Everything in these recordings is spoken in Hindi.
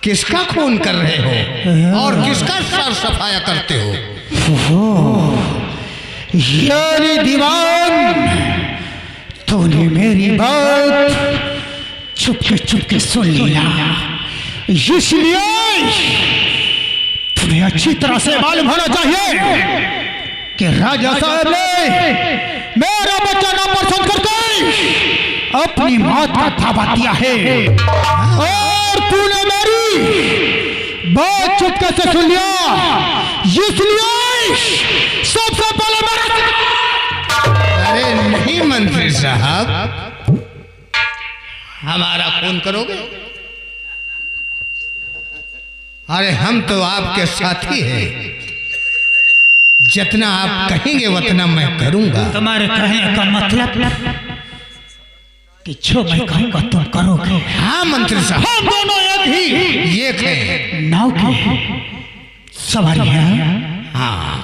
किसका खून कर रहे हो और किसका सर सफाया करते हो? यानी दीवान, तूने मेरी बात चुपके सुन लिया, इसलिए तुम्हें अच्छी तरह से मालूम होना चाहिए कि राजा साहब ने मेरा बच्चा ना पसंद करके अपनी मौत का दावा दिया है और तूने मेरी बात चुपके से सुन लिया, इसलिए सबसे पहले मेरा। अरे नहीं मंत्री साहब, हमारा खून करोगे? अरे हम तो आपके साथी हैं, जितना आप कहेंगे उतना मैं करूंगा। तुम्हारे कहने का मतलब कि जो मैं कहूंगा तुम करोगे? हाँ मंत्री साहब, हम दोनों एक है। नाव की सवारी है। हाँ,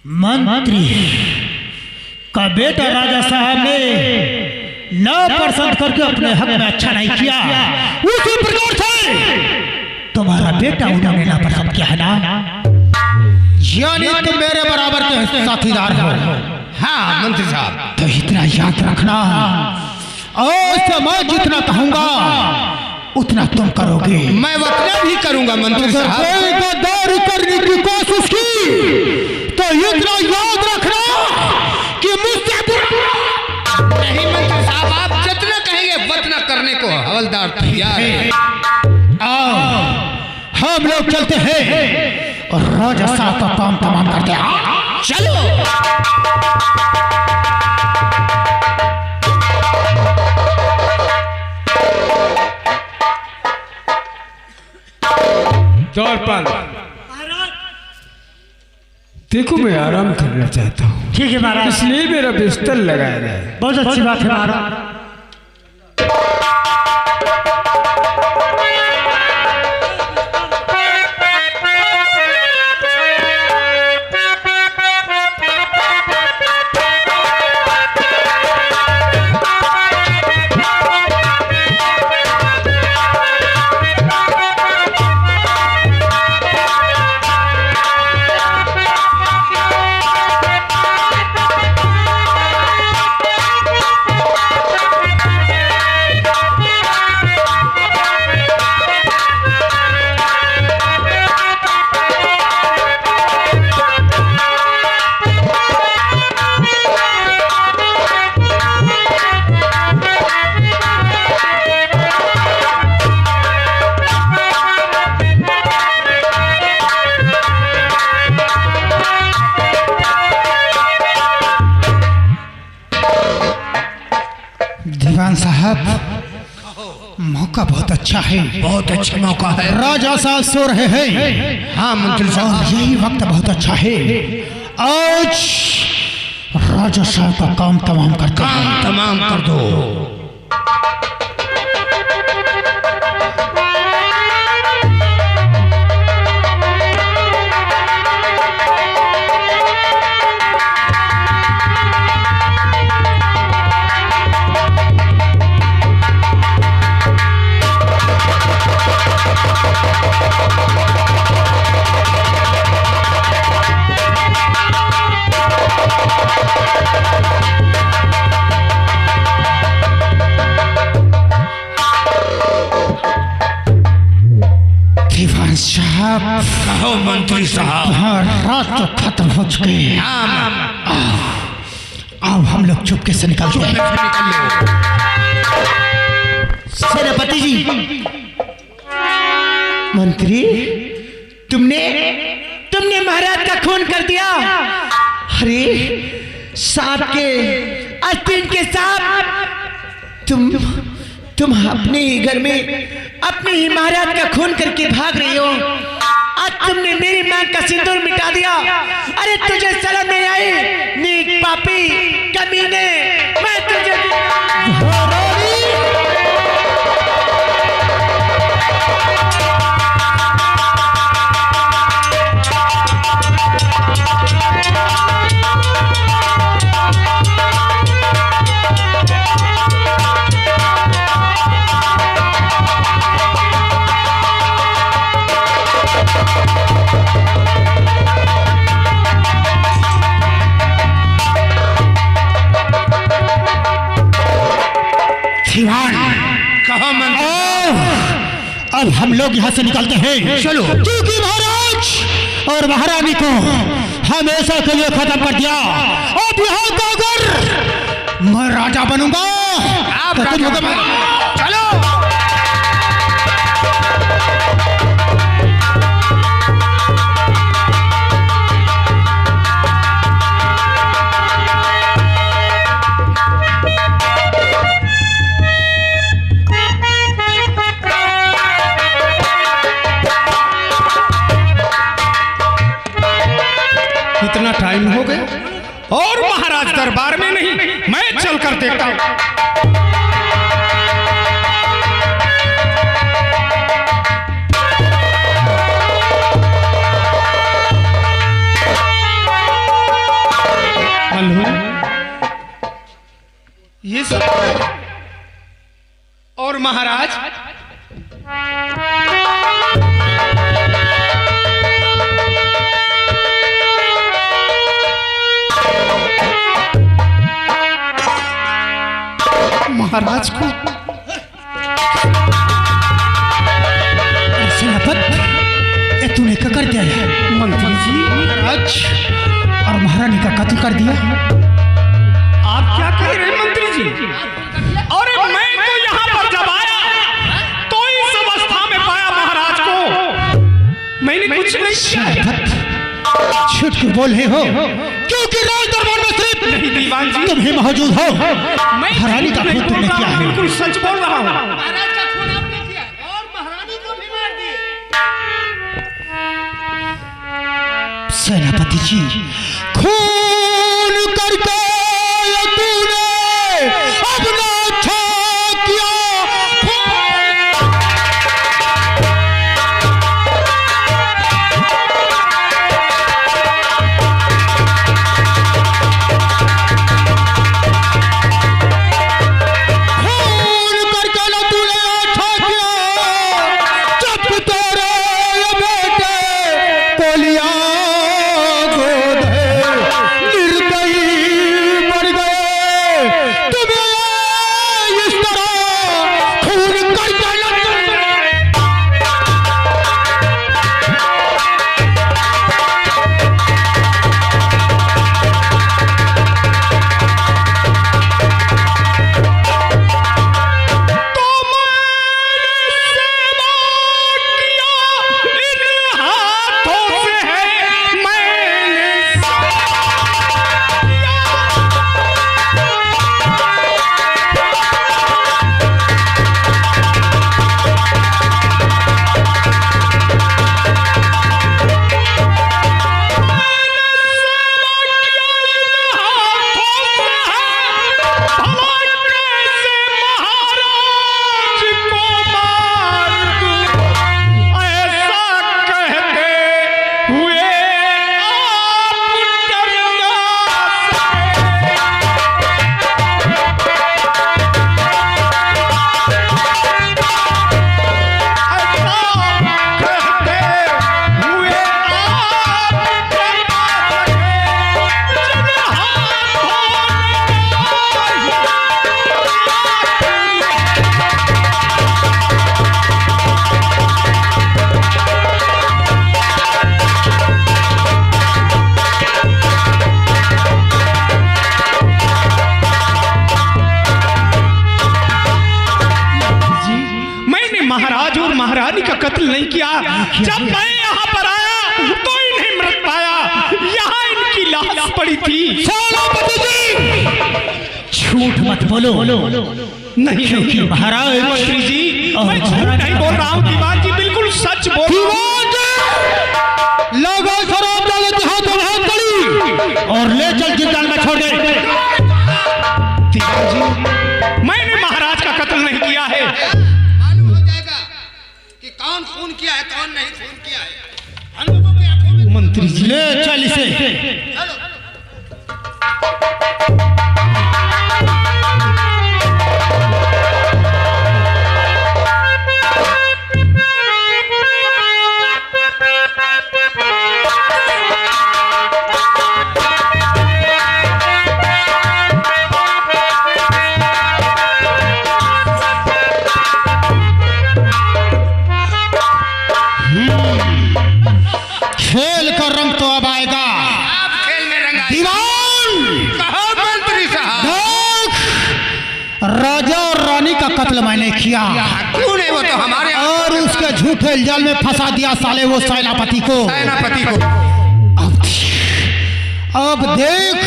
मंत्री का बेटा राजा साहब ने ना पसंद करके अपने हक में अच्छा नहीं किया, उसी प्रकार से तुम्हारा बेटा उन्होंने ना पसंद किया है ना, यानी तुम मेरे बराबर के साथीदार हो। हाँ मंत्री साहब, तो इतना याद रखना, और मैं जितना कहूंगा उतना तुम करोगे। मैं उतना भी करूंगा मंत्री साहब। कोई गद्दारी करने की कोशिश की तो इतना याद रखना कि मुझसे नहीं मंत्री साहब, आप जितना कहेंगे उतना करने को हवलदार तैयार है। आओ हम लोग चलते हैं और राजा साहब का काम तमाम करते हैं। चलो। द्वारपाल, देखो मैं आराम करना चाहता हूँ। ठीक है महाराज, इसलिए मेरा बिस्तर लगाया जाए। बहुत अच्छी बात है महाराज। दीवान साहब, मौका बहुत अच्छा है। बहुत अच्छा मौका है। राजा साहब सो रहे हैं। हाँ मंत्री साहब, यही वक्त बहुत अच्छा है। आज राजा साहब का काम तमाम करते हैं। काम तमाम कर दो। साहब, कहो मंत्री साहब। हाँ, रात तो खत्म हो चुकी है। अब हम लोग चुपके से निकलते हैं। सेनापति जी, मंत्री, तुमने महाराज का खून कर दिया। अरे सांप के अस्तीन के साथ तुम अपने ही घर में अपने ही महाराज का खून करके भाग रही हो। आज तुमने मेरी मां का सिंदूर मिटा दिया। अरे तुझे शर्म नहीं आई? नीच पापी कमीने, मैं तुझे अब हम लोग यहाँ से निकलते हैं। चलो। क्योंकि महाराज और महारानी को हमेशा के लिए खत्म कर दिया। अब यहाँ का अगर मैं राजा बनूंगा आप तो तुम राजा लोग चलो। इतना टाइम हो गया और महाराज दरबार में नहीं। मैं चल कर देखता हूं। हेलो, ये सब और महाराज महाराज को ये तूने क्या कर दिया है? मंत्री जी, महाराज और महारानी का कत्ल कर दिया। आप क्या कह रहे हैं मंत्री जी? अरे मैं तो यहाँ पर जब आया तो इस अवस्था में पाया महाराज को। मैंने कुछ नहीं किया। झूठ क्यों बोल रहे हो? क्योंकि राज दरबार में सिर्फ नहीं दीवान जी, तुम ही मौजूद हो। मैं महारानी का खून तुमने किया है। बिल्कुल सच बोल रहा हूँ। महाराज का खून आपने किया और महारानी को भी मार दिए। सेनापति जी, खून करके तूने अपना अच्छा किया। महारानी का कत्ल नहीं किया। जब मैं यहाँ पर आया तो इन्हें मृत पाया। यहाँ इनकी लाश पड़ी थी। झूठ मत बोलो। नहीं नहीं महाराज मंत्री जी, मैं झूठ नहीं बोल रहा हूँ। दीवान जी बिल्कुल सच बोल रहा हूँ। शराब डाले तो हाथ में हाथ पड़ी और ले चल जिंदाल में छोड़ दे। दीवान जी, मैंने महाराज का कत्ल नहीं किया है। मालूम हो जाएगा कि कौन खून किया है कौन नहीं खून किया है। हम लोगों की आंखों में मंत्री जी ले चल इसे। चलो राजा और रानी का कत्ल मैंने किया। क्यों नहीं, वो तो हमारे और उसके झूठे इल्जाम में फंसा दिया साले वो सेनापति को। अब देख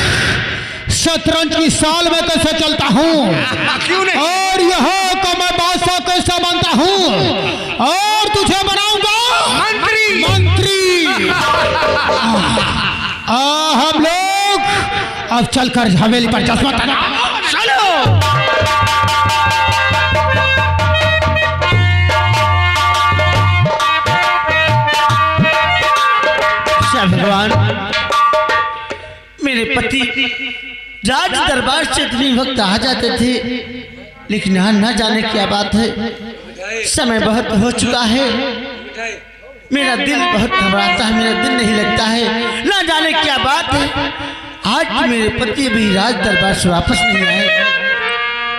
शतरंज की साल में कैसे चलता हूँ, क्यों नहीं? और यहाँ का मैं बादशाह कैसे बनता हूँ, और तुझे बनाऊंगा मंत्री। हम लोग अब चलकर हवेली पर चश्मा टंगा। चलो। भगवान, मेरे पति राज दरबार से इतनी वक्त आ जाते थे, लेकिन यहाँ न जाने क्या बात है, समय बहुत हो चुका है, मेरा दिल बहुत घबराता है, मेरा दिल नहीं लगता है, न जाने क्या बात है। आज मेरे पति भी राज दरबार से वापस नहीं आए।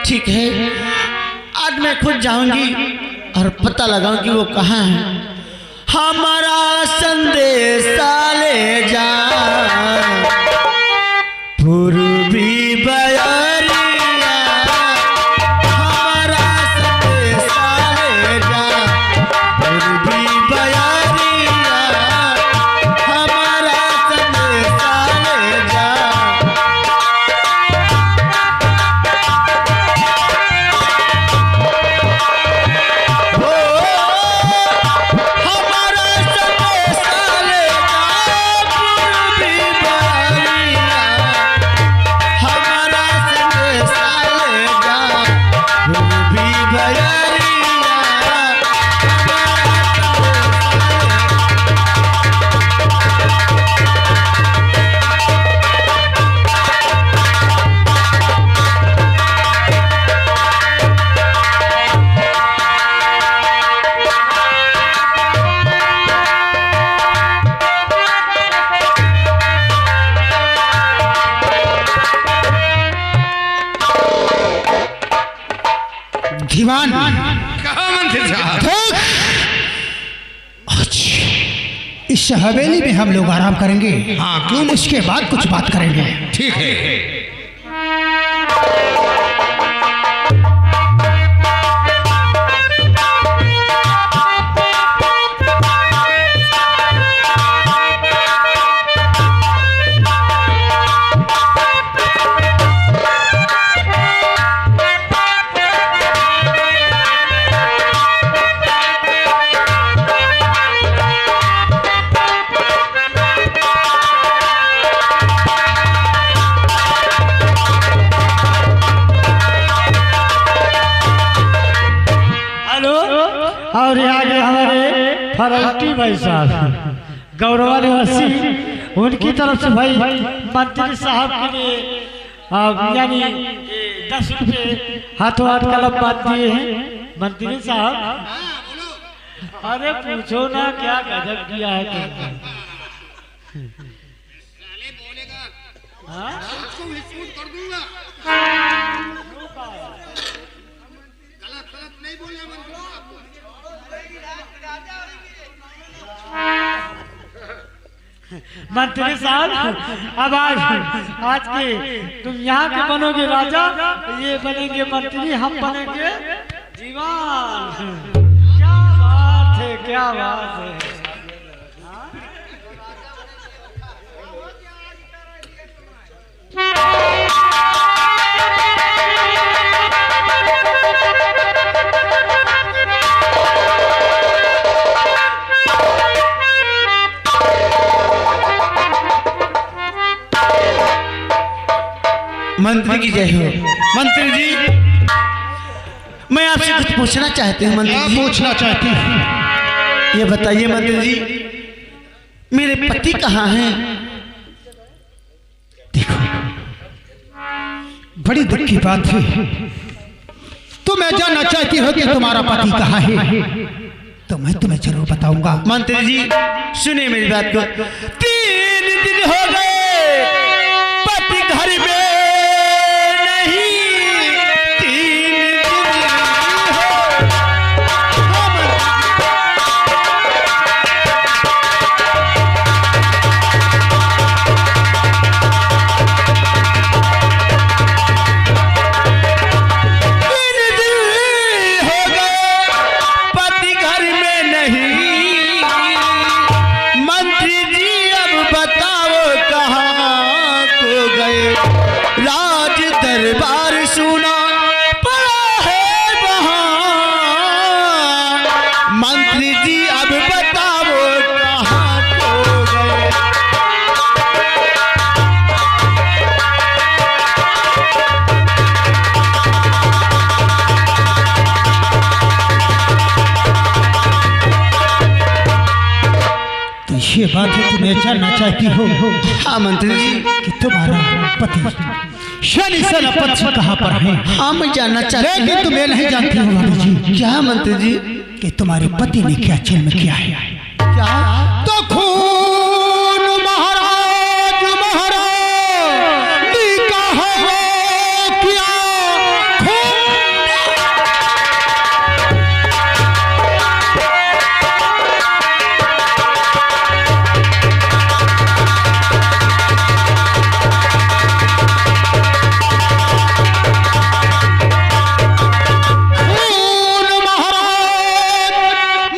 ठीक है, आज मैं खुद जाऊंगी और पता लगाऊंगी वो कहाँ है। हमारा संदेशा ले जा पूर्वी बयरिया, हमारा संदेशा ले जा पूर्वी बयरिया, हमारा संदेशा ले जा। दीवान कहाँ मंत्री साहब? देख, आज इस हवेली में हम लोग आराम करेंगे। हाँ, क्यों नहीं? उसके बाद कुछ बात करेंगे। ठीक है। और यहाँ के हमारे फरौटी भाई साहब गौरवा निवासी, उनकी तरफ से भाई मंत्री साहब के लिए यानी 10 रुपये हाथों हाथ कलम बांध दिए हैं मंत्री साहब। अरे पूछो ना क्या गजब किया है तुमने। हाँ? कर दूंगा। गलत नहीं बोलना मंत्री साहब को। मंत्री साहब अब आज के तुम यहाँ के बनोगे राजा, ये बनेंगे मंत्री, हम बनेंगे दीवान। क्या बात है, क्या बात है। मंत्री की जय हो। मंत्री जी, मैं आपसे कुछ पूछना चाहती हूँ। मंत्री जी, पूछना चाहती हूँ। ये बताइए मंत्री जी, मेरे पति कहाँ हैं? देखो, बड़ी दुख की बात है, तो मैं जानना चाहती हो कि तुम्हारा पति कहाँ है, तो मैं तुम्हें जरूर बताऊंगा। मंत्री जी सुनिए मेरी बात को। 3 दिन हो गए पति घर में बात है, तुम्हें जानना चाहती हो हाँ मंत्री जी। कि तुम्हारा पति शनि सेनापति कहाँ पर है? हाँ मैं जानना चाहती हूँ। लेकिन तुम्हें नहीं जानती हो भाभी जी क्या मंत्री जी? कि तुम्हारे पति ने क्या जन्म किया है? क्या? तो खून महाराज महारानी का है क्या खून? खून महाराज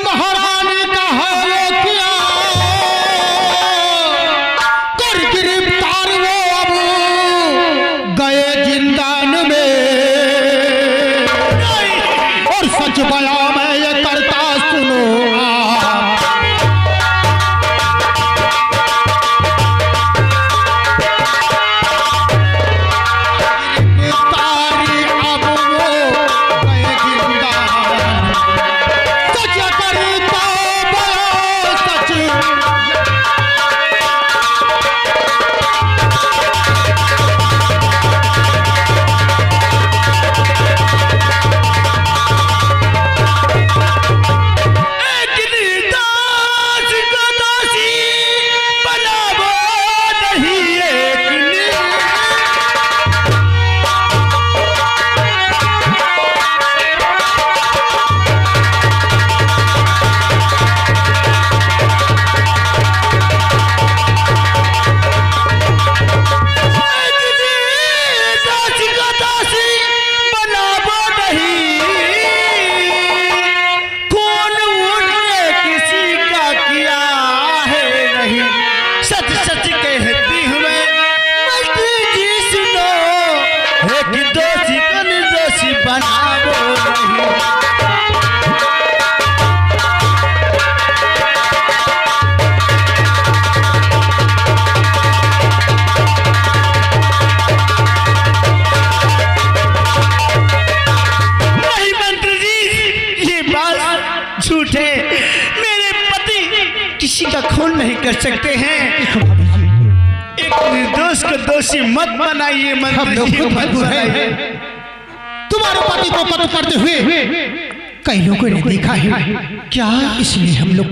महारानी का है क्या? कर गिरफ्तार वो अब गए जिंदान में, और सच बया मैं ये करता सुनो आप। गिरफ्तारी अब वो गए जिंदान, सच करता बया सच। सच सच कहती हूँ मैं मंत्री जी सुनो, एक दोषी को निर्दोषी बनावो नहीं। नहीं मंत्री जी, ये बात झूठ है। मेरे पति किसी का खून नहीं कर सकते हैं। एक निर्दोष को दोषी मत बनाइए मंत्री जी, मत बनाइए। तुम्हारे पति को कत्ल करते हुए कई लोगों ने देखा है। क्या? इसलिए हम लोग